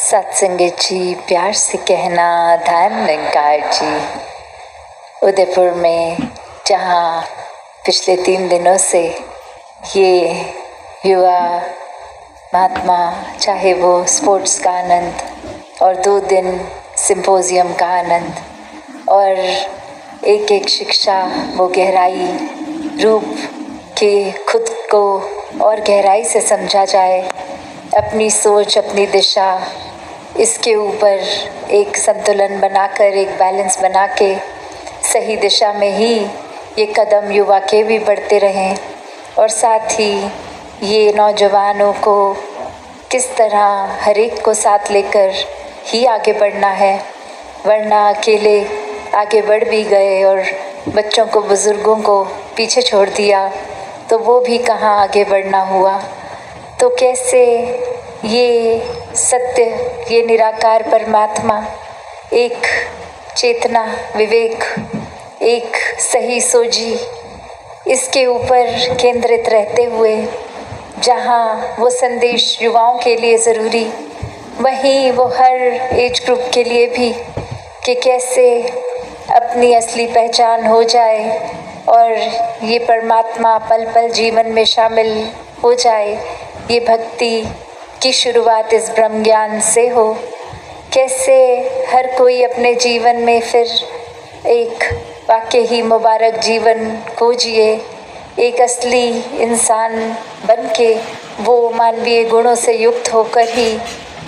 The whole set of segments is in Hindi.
सत्संगत जी, प्यार से कहना ध्यान निरंकार जी। उदयपुर में जहाँ पिछले 3 दिनों से ये युवा महात्मा, चाहे वो स्पोर्ट्स का आनंद और 2 दिन सिंपोजियम का आनंद और एक एक शिक्षा वो गहराई रूप के खुद को और गहराई से समझा जाए, अपनी सोच, अपनी दिशा, इसके ऊपर एक संतुलन बनाकर, एक बैलेंस बना के सही दिशा में ही ये कदम युवा के भी बढ़ते रहें और साथ ही ये नौजवानों को किस तरह हर एक को साथ लेकर ही आगे बढ़ना है, वरना अकेले आगे बढ़ भी गए और बच्चों को, बुज़ुर्गों को पीछे छोड़ दिया तो वो भी कहाँ आगे बढ़ना हुआ। तो कैसे ये सत्य, ये निराकार परमात्मा, एक चेतना, विवेक, एक सही सोझी, इसके ऊपर केंद्रित रहते हुए जहाँ वो संदेश युवाओं के लिए ज़रूरी, वहीं वो हर एज ग्रुप के लिए भी कि कैसे अपनी असली पहचान हो जाए और ये परमात्मा पल पल जीवन में शामिल हो जाए। ये भक्ति की शुरुआत इस ब्रह्म ज्ञान से हो। कैसे हर कोई अपने जीवन में फिर एक वाकई ही मुबारक जीवन को जिए, एक असली इंसान बन के वो मानवीय गुणों से युक्त होकर ही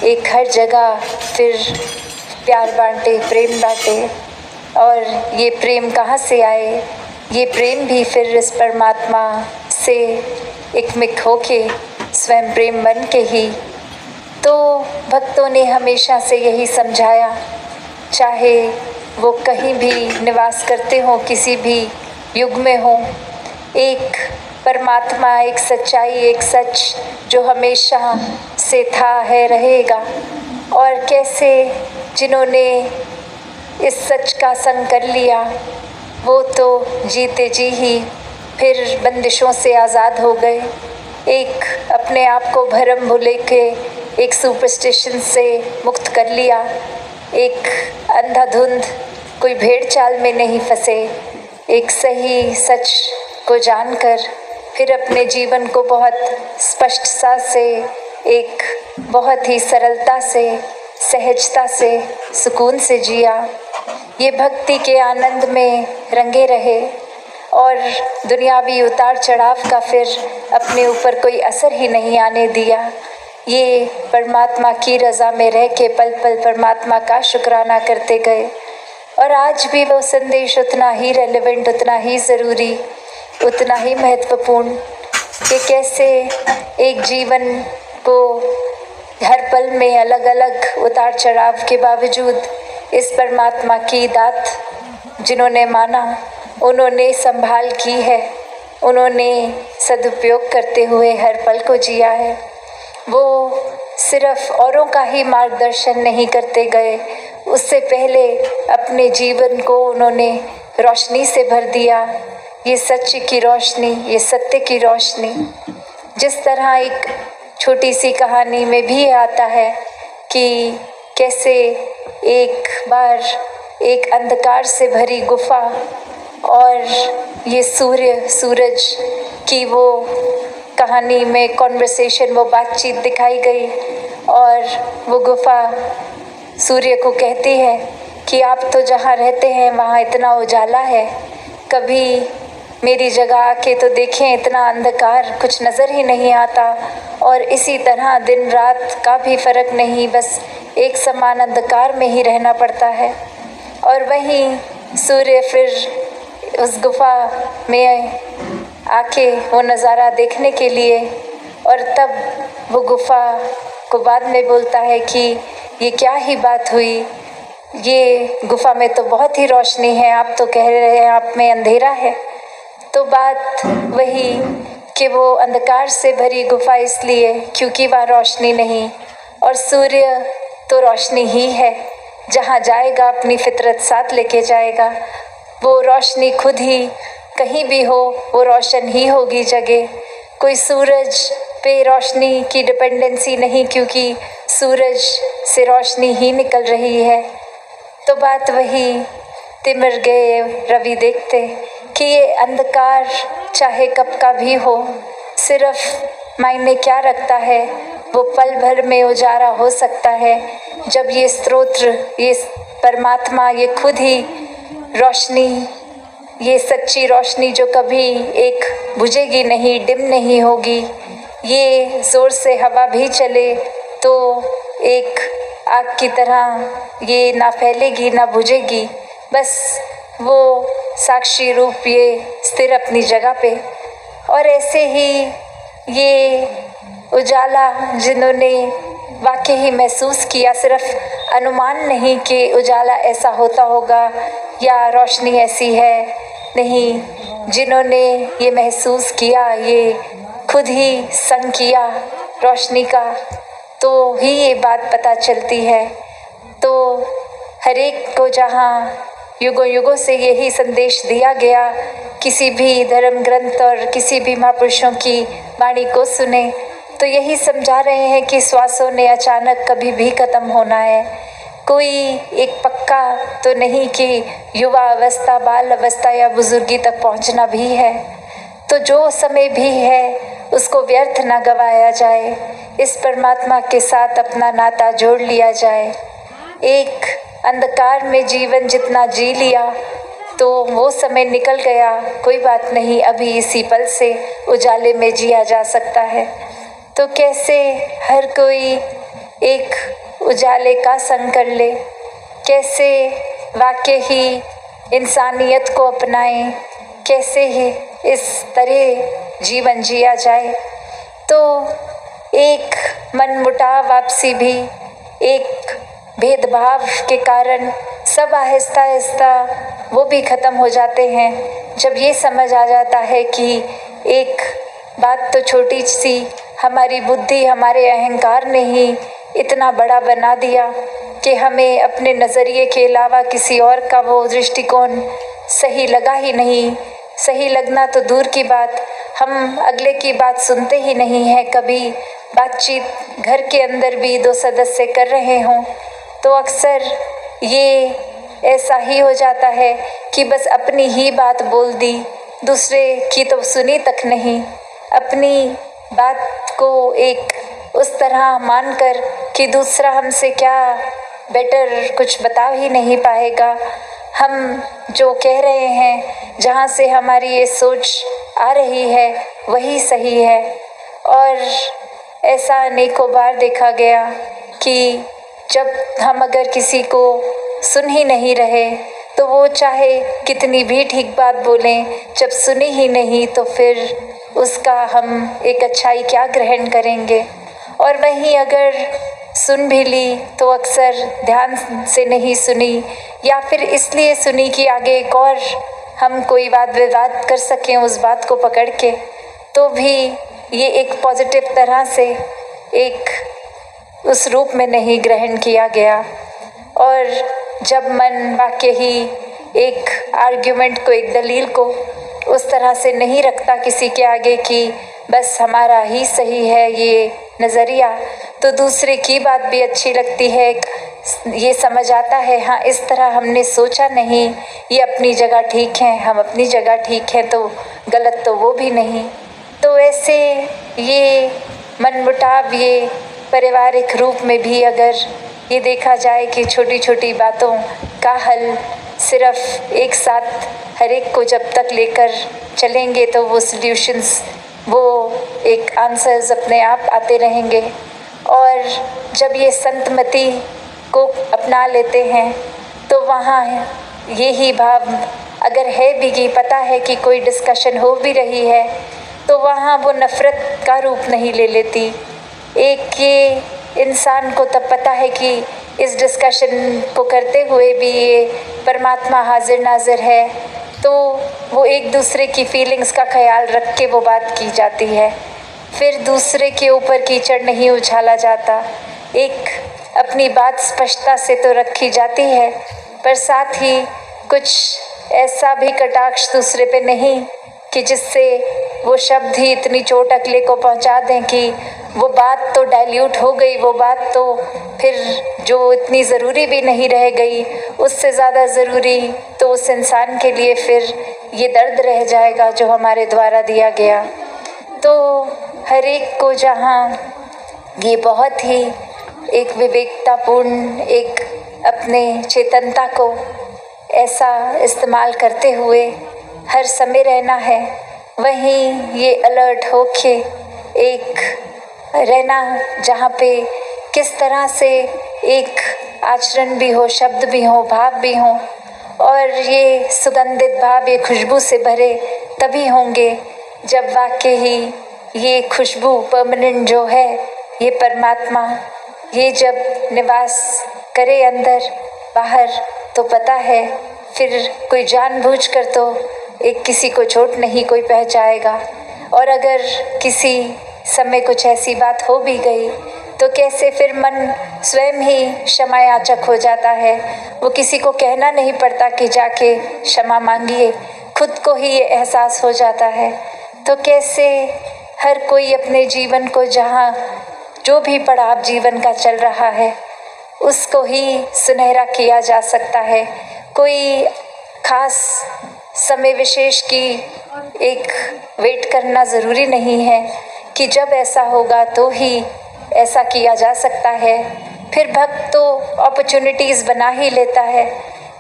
एक हर जगह फिर प्यार बांटे, प्रेम बांटे। और ये प्रेम कहाँ से आए? ये प्रेम भी फिर इस परमात्मा से एकमिक होके स्वयं प्रेम बन के ही। तो भक्तों ने हमेशा से यही समझाया, चाहे वो कहीं भी निवास करते हों, किसी भी युग में हों, एक परमात्मा, एक सच्चाई, एक सच जो हमेशा से था, है, रहेगा। और कैसे जिन्होंने इस सच का संग कर लिया वो तो जीते जी ही फिर बंदिशों से आज़ाद हो गए। एक अपने आप को भरम भुले के एक सुपरस्टिशन से मुक्त कर लिया, एक अंधाधुंध कोई भेड़ चाल में नहीं फंसे, एक सही सच को जानकर फिर अपने जीवन को बहुत स्पष्टता से, एक बहुत ही सरलता से, सहजता से, सुकून से जिया। ये भक्ति के आनंद में रंगे रहे और दुनियावी उतार चढ़ाव का फिर अपने ऊपर कोई असर ही नहीं आने दिया। ये परमात्मा की रज़ा में रह के पल पल परमात्मा का शुक्राना करते गए। और आज भी वो संदेश उतना ही रेलेवेंट, उतना ही ज़रूरी, उतना ही महत्वपूर्ण कि कैसे एक जीवन को हर पल में अलग अलग उतार चढ़ाव के बावजूद इस परमात्मा की दात जिन्होंने माना, उन्होंने संभाल की है, उन्होंने सदुपयोग करते हुए हर पल को जिया है। वो सिर्फ औरों का ही मार्गदर्शन नहीं करते गए, उससे पहले अपने जीवन को उन्होंने रोशनी से भर दिया। ये सच की रोशनी, ये सत्य की रोशनी। जिस तरह एक छोटी सी कहानी में भी आता है कि कैसे एक बार एक अंधकार से भरी गुफा और ये सूरज की वो कहानी में कॉन्वर्सेशन, वो बातचीत दिखाई गई और वो गुफा सूर्य को कहती है कि आप तो जहाँ रहते हैं वहाँ इतना उजाला है, कभी मेरी जगह आके तो देखें, इतना अंधकार, कुछ नज़र ही नहीं आता। और इसी तरह दिन रात का भी फ़र्क नहीं, बस एक समान अंधकार में ही रहना पड़ता है। और वहीं सूर्य फिर उस गुफा में आके वो नज़ारा देखने के लिए, और तब वो गुफा को बाद में बोलता है कि ये क्या ही बात हुई, ये गुफा में तो बहुत ही रोशनी है, आप तो कह रहे हैं आप में अंधेरा है। तो बात वही कि वो अंधकार से भरी गुफा इसलिए क्योंकि वहाँ रोशनी नहीं, और सूर्य तो रोशनी ही है, जहाँ जाएगा अपनी फितरत साथ लेके जाएगा। वो रोशनी खुद ही कहीं भी हो, वो रोशन ही होगी जगह। कोई सूरज पे रोशनी की डिपेंडेंसी नहीं, क्योंकि सूरज से रोशनी ही निकल रही है। तो बात वही तिमिर गए रवि देखते कि ये अंधकार चाहे कब का भी हो, सिर्फ मायने क्या रखता है, वो पल भर में उजाला हो सकता है जब ये स्तोत्र, ये परमात्मा, ये खुद ही रोशनी, ये सच्ची रोशनी जो कभी एक बुझेगी नहीं, डिम नहीं होगी, ये ज़ोर से हवा भी चले तो एक आग की तरह ये ना फैलेगी ना बुझेगी, बस वो साक्षी रूप ये स्थिर अपनी जगह पे। और ऐसे ही ये उजाला जिन्होंने वाकई ही महसूस किया, सिर्फ अनुमान नहीं कि उजाला ऐसा होता होगा या रोशनी ऐसी है, नहीं, जिन्होंने ये महसूस किया, ये खुद ही संग किया रोशनी का, तो ही ये बात पता चलती है। तो हर एक को जहाँ युगों युगों से यही संदेश दिया गया, किसी भी धर्म ग्रंथ और किसी भी महापुरुषों की वाणी को सुने तो यही समझा रहे हैं कि श्वासों ने अचानक कभी भी खत्म होना है। कोई एक पक्का तो नहीं कि युवा अवस्था, बाल अवस्था या बुजुर्गी तक पहुंचना भी है। तो जो समय भी है उसको व्यर्थ ना गवाया जाए, इस परमात्मा के साथ अपना नाता जोड़ लिया जाए। एक अंधकार में जीवन जितना जी लिया तो वो समय निकल गया, कोई बात नहीं, अभी इसी पल से उजाले में जिया जा सकता है। तो कैसे हर कोई एक उजाले का संग कर ले, कैसे वाकई ही इंसानियत को अपनाएं, कैसे ही इस तरह जीवन जिया जाए। तो एक मनमुटाव आपसी भी, एक भेदभाव के कारण सब आहिस्ता आहिस्ता वो भी ख़त्म हो जाते हैं जब ये समझ आ जाता है कि एक बात तो छोटी सी हमारी बुद्धि, हमारे अहंकार ने ही इतना बड़ा बना दिया कि हमें अपने नज़रिए के अलावा किसी और का वो दृष्टिकोण सही लगा ही नहीं। सही लगना तो दूर की बात, हम अगले की बात सुनते ही नहीं हैं। कभी बातचीत घर के अंदर भी दो सदस्य कर रहे हों तो अक्सर ये ऐसा ही हो जाता है कि बस अपनी ही बात बोल दी, दूसरे की तो सुनी तक नहीं। अपनी बात को एक उस तरह मानकर कि दूसरा हमसे क्या बेटर कुछ बता ही नहीं पाएगा। हम जो कह रहे हैं, जहाँ से हमारी ये सोच आ रही है वही सही है। और ऐसा अनेकों बार देखा गया कि जब हम अगर किसी को सुन ही नहीं रहे तो वो चाहे कितनी भी ठीक बात बोलें, जब सुनी ही नहीं तो फिर उसका हम एक अच्छाई क्या ग्रहण करेंगे। और वहीं अगर सुन भी ली तो अक्सर ध्यान से नहीं सुनी, या फिर इसलिए सुनी कि आगे एक और हम कोई वाद विवाद कर सकें उस बात को पकड़ के, तो भी ये एक पॉजिटिव तरह से एक उस रूप में नहीं ग्रहण किया गया। और जब मन वाकई ही एक आर्ग्यूमेंट को, एक दलील को उस तरह से नहीं रखता किसी के आगे कि बस हमारा ही सही है ये नज़रिया, तो दूसरे की बात भी अच्छी लगती है। ये समझ आता है हाँ इस तरह हमने सोचा नहीं, ये अपनी जगह ठीक है, हम अपनी जगह ठीक है, तो गलत तो वो भी नहीं। तो ऐसे ये मनमुटाव, ये पारिवारिक रूप में भी अगर ये देखा जाए कि छोटी छोटी बातों का हल सिर्फ एक साथ हर एक को जब तक लेकर चलेंगे तो वो सॉल्यूशंस, वो एक आंसर्स अपने आप आते रहेंगे। और जब ये संतमति को अपना लेते हैं तो वहाँ यही भाव अगर है भी कि पता है कि कोई डिस्कशन हो भी रही है तो वहाँ वो नफ़रत का रूप नहीं ले लेती। एक ये इंसान को तब पता है कि इस डिस्कशन को करते हुए भी ये परमात्मा हाजिर नाजिर है, तो वो एक दूसरे की फीलिंग्स का ख्याल रख के वो बात की जाती है। फिर दूसरे के ऊपर कीचड़ नहीं उछाला जाता, एक अपनी बात स्पष्टता से तो रखी जाती है, पर साथ ही कुछ ऐसा भी कटाक्ष दूसरे पे नहीं कि जिससे वो शब्द ही इतनी चोट अगले को पहुंचा दें कि वो बात तो डाइल्यूट हो गई, वो बात तो फिर जो इतनी ज़रूरी भी नहीं रह गई, उससे ज़्यादा ज़रूरी तो उस इंसान के लिए फिर ये दर्द रह जाएगा जो हमारे द्वारा दिया गया। तो हर एक को जहाँ ये बहुत ही एक विवेकतापूर्ण, एक अपने चेतनता को ऐसा इस्तेमाल करते हुए हर समय रहना है, वहीं ये अलर्ट होके एक रहना जहाँ पे किस तरह से एक आचरण भी हो, शब्द भी हो, भाव भी हो, और ये सुगंधित भाव, ये खुशबू से भरे तभी होंगे जब वाकई ही ये खुशबू परमानेंट जो है, ये परमात्मा ये जब निवास करे अंदर बाहर, तो पता है फिर कोई जानबूझकर तो एक किसी को चोट नहीं कोई पहुंचाएगा। और अगर किसी समय कुछ ऐसी बात हो भी गई तो कैसे फिर मन स्वयं ही क्षमा याचक हो जाता है। वो किसी को कहना नहीं पड़ता कि जाके क्षमा मांगिए, खुद को ही ये एहसास हो जाता है। तो कैसे हर कोई अपने जीवन को, जहाँ जो भी पड़ाव जीवन का चल रहा है, उसको ही सुनहरा किया जा सकता है। कोई खास समय विशेष की एक वेट करना ज़रूरी नहीं है कि जब ऐसा होगा तो ही ऐसा किया जा सकता है। फिर भक्त तो अपॉर्चुनिटीज़ बना ही लेता है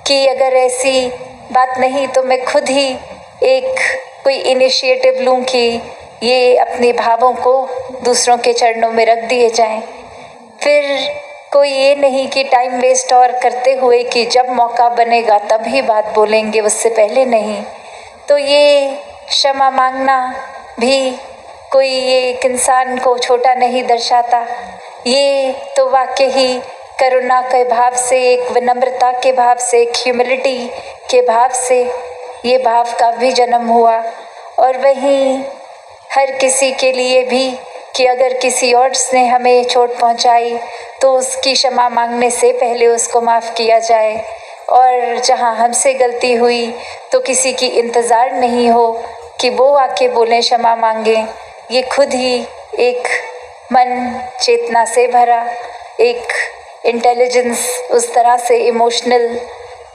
कि अगर ऐसी बात नहीं तो मैं खुद ही एक कोई इनिशिएटिव लूँ कि ये अपने भावों को दूसरों के चरणों में रख दिए जाएं। फिर कोई ये नहीं कि टाइम वेस्ट और करते हुए कि जब मौका बनेगा तब ही बात बोलेंगे, उससे पहले नहीं। तो ये क्षमा मांगना भी कोई ये एक इंसान को छोटा नहीं दर्शाता, ये तो वाकई ही करुणा के भाव से, एक विनम्रता के भाव से, एक ह्यूमिलिटी के भाव से ये भाव का भी जन्म हुआ। और वहीं हर किसी के लिए भी कि अगर किसी और ने हमें चोट पहुंचाई तो उसकी क्षमा मांगने से पहले उसको माफ़ किया जाए, और जहां हमसे गलती हुई तो किसी की इंतज़ार नहीं हो कि वो आके बोलें क्षमा मांगें। ये खुद ही एक मन चेतना से भरा, एक इंटेलिजेंस, उस तरह से इमोशनल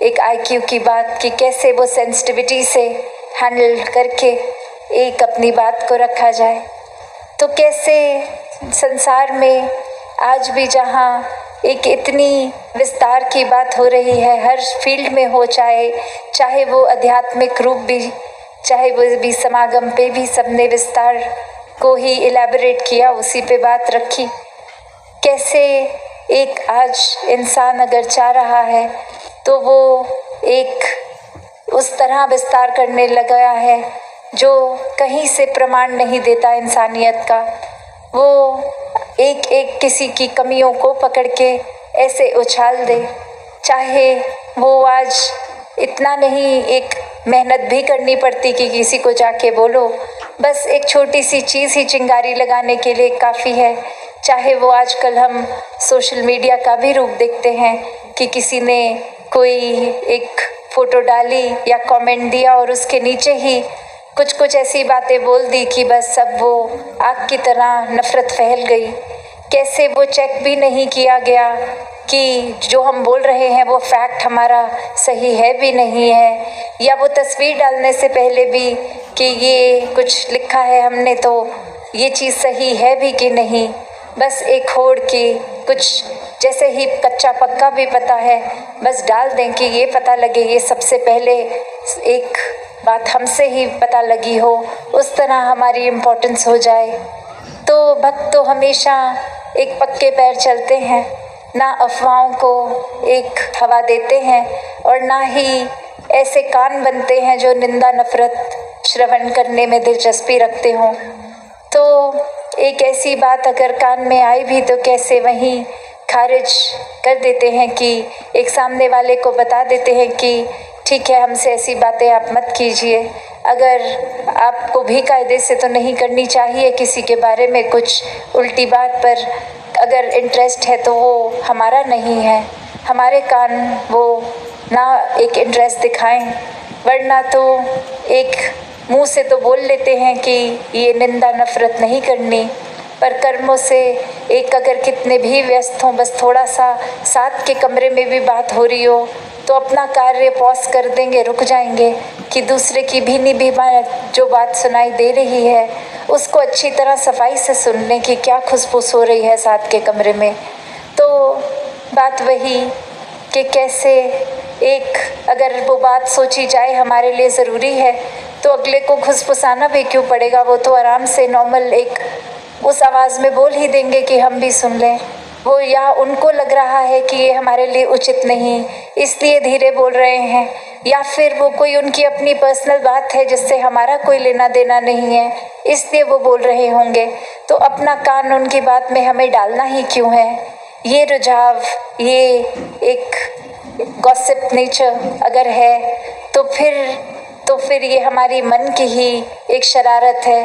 एक आईक्यू की बात कि कैसे वो सेंसिटिविटी से हैंडल करके एक अपनी बात को रखा जाए। तो कैसे संसार में आज भी जहाँ एक इतनी विस्तार की बात हो रही है, हर फील्ड में हो, चाहे वो आध्यात्मिक रूप भी, चाहे वो भी समागम पे भी सबने विस्तार को ही इलेबोरेट किया, उसी पे बात रखी। कैसे एक आज इंसान अगर चाह रहा है तो वो एक उस तरह विस्तार करने लगा है जो कहीं से प्रमाण नहीं देता इंसानियत का। वो एक एक किसी की कमियों को पकड़ के ऐसे उछाल दे, चाहे वो आज इतना नहीं एक मेहनत भी करनी पड़ती कि किसी को जाके बोलो, बस एक छोटी सी चीज़ ही चिंगारी लगाने के लिए काफ़ी है। चाहे वो आजकल हम सोशल मीडिया का भी रूप देखते हैं कि किसी ने कोई एक फ़ोटो डाली या कमेंट दिया और उसके नीचे ही कुछ ऐसी बातें बोल दी कि बस सब वो आग की तरह नफ़रत फैल गई। कैसे वो चेक भी नहीं किया गया कि जो हम बोल रहे हैं वो फैक्ट हमारा सही है भी नहीं है, या वो तस्वीर डालने से पहले भी कि ये कुछ लिखा है हमने तो ये चीज़ सही है भी कि नहीं। बस एक होड़ की कुछ जैसे ही कच्चा पक्का भी पता है, बस डाल दें कि ये पता लगे, ये सबसे पहले एक बात हमसे ही पता लगी हो, उस तरह हमारी इम्पोर्टेंस हो जाए। तो भक्त तो हमेशा एक पक्के पैर चलते हैं, ना अफवाहों को एक हवा देते हैं और ना ही ऐसे कान बनते हैं जो निंदा नफरत श्रवण करने में दिलचस्पी रखते हों। तो एक ऐसी बात अगर कान में आई भी तो कैसे वहीं खारिज कर देते हैं कि एक सामने वाले को बता देते हैं कि ठीक है, हमसे ऐसी बातें आप मत कीजिए। अगर आपको भी कायदे से तो नहीं करनी चाहिए किसी के बारे में कुछ उल्टी बात, पर अगर इंटरेस्ट है तो वो हमारा नहीं है, हमारे कान वो ना एक इंटरेस्ट दिखाएं, वरना तो एक मुंह से तो बोल लेते हैं कि ये निंदा नफरत नहीं करनी, पर कर्मों से एक अगर कितने भी व्यस्त हों, बस थोड़ा सा साथ के कमरे में भी बात हो रही हो तो अपना कार्य पॉज कर देंगे, रुक जाएंगे कि दूसरे की भीनी भी जो बात सुनाई दे रही है उसको अच्छी तरह सफाई से सुनने की क्या खुशबू हो रही है साथ के कमरे में। तो बात वही कि कैसे एक अगर वो बात सोची जाए हमारे लिए ज़रूरी है तो अगले को खुशफुसाना भी क्यों पड़ेगा, वो तो आराम से नॉर्मल एक उस आवाज़ में बोल ही देंगे कि हम भी सुन लें। वो या उनको लग रहा है कि ये हमारे लिए उचित नहीं इसलिए धीरे बोल रहे हैं, या फिर वो कोई उनकी अपनी पर्सनल बात है जिससे हमारा कोई लेना देना नहीं है इसलिए वो बोल रहे होंगे। तो अपना कान उनकी बात में हमें डालना ही क्यों है। ये रुझाव, ये एक गॉसिप नेचर अगर है तो फिर ये हमारी मन की ही एक शरारत है,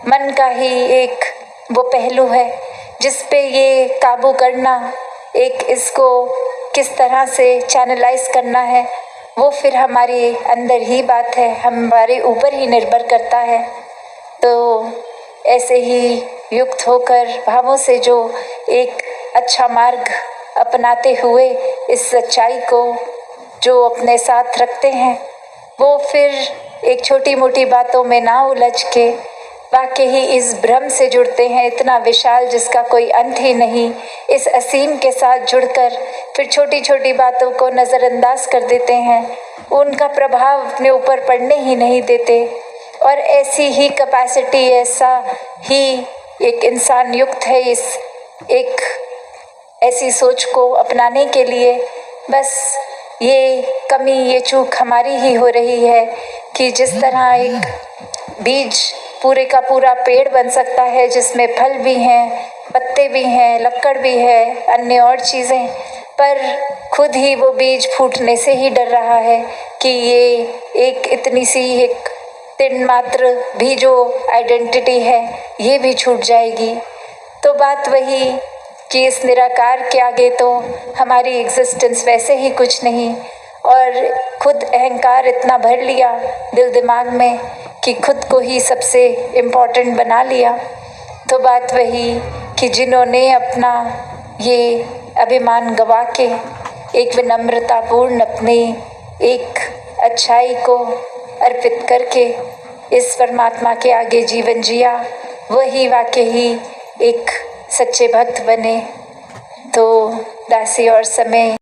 मन का ही एक वो पहलू है जिस पे ये काबू करना, एक इसको किस तरह से चैनलाइज करना है वो फिर हमारे अंदर ही बात है, हमारे ऊपर ही निर्भर करता है। तो ऐसे ही युक्त होकर भावों से जो एक अच्छा मार्ग अपनाते हुए इस सच्चाई को जो अपने साथ रखते हैं वो फिर एक छोटी मोटी बातों में ना उलझ के वाकई ही इस भ्रम से जुड़ते हैं इतना विशाल जिसका कोई अंत ही नहीं, इस असीम के साथ जुड़कर फिर छोटी छोटी बातों को नज़रअंदाज कर देते हैं, उनका प्रभाव अपने ऊपर पड़ने ही नहीं देते। और ऐसी ही कैपेसिटी, ऐसा ही एक इंसान युक्त है इस एक ऐसी सोच को अपनाने के लिए। बस ये कमी, ये चूक हमारी ही हो रही है कि जिस तरह एक बीज पूरे का पूरा पेड़ बन सकता है जिसमें फल भी हैं, पत्ते भी हैं, लकड़ भी है, अन्य और चीज़ें, पर खुद ही वो बीज फूटने से ही डर रहा है कि ये एक इतनी सी एक तिन मात्र भी जो आइडेंटिटी है ये भी छूट जाएगी। तो बात वही कि इस निराकार के आगे तो हमारी एग्जिस्टेंस वैसे ही कुछ नहीं, और खुद अहंकार इतना भर लिया दिल दिमाग में कि खुद को ही सबसे इम्पोर्टेंट बना लिया। तो बात वही कि जिन्होंने अपना ये अभिमान गवा के एक विनम्रतापूर्ण अपनी एक अच्छाई को अर्पित करके इस परमात्मा के आगे जीवन जिया, वही वाकई ही एक सच्चे भक्त बने। तो दासी और समय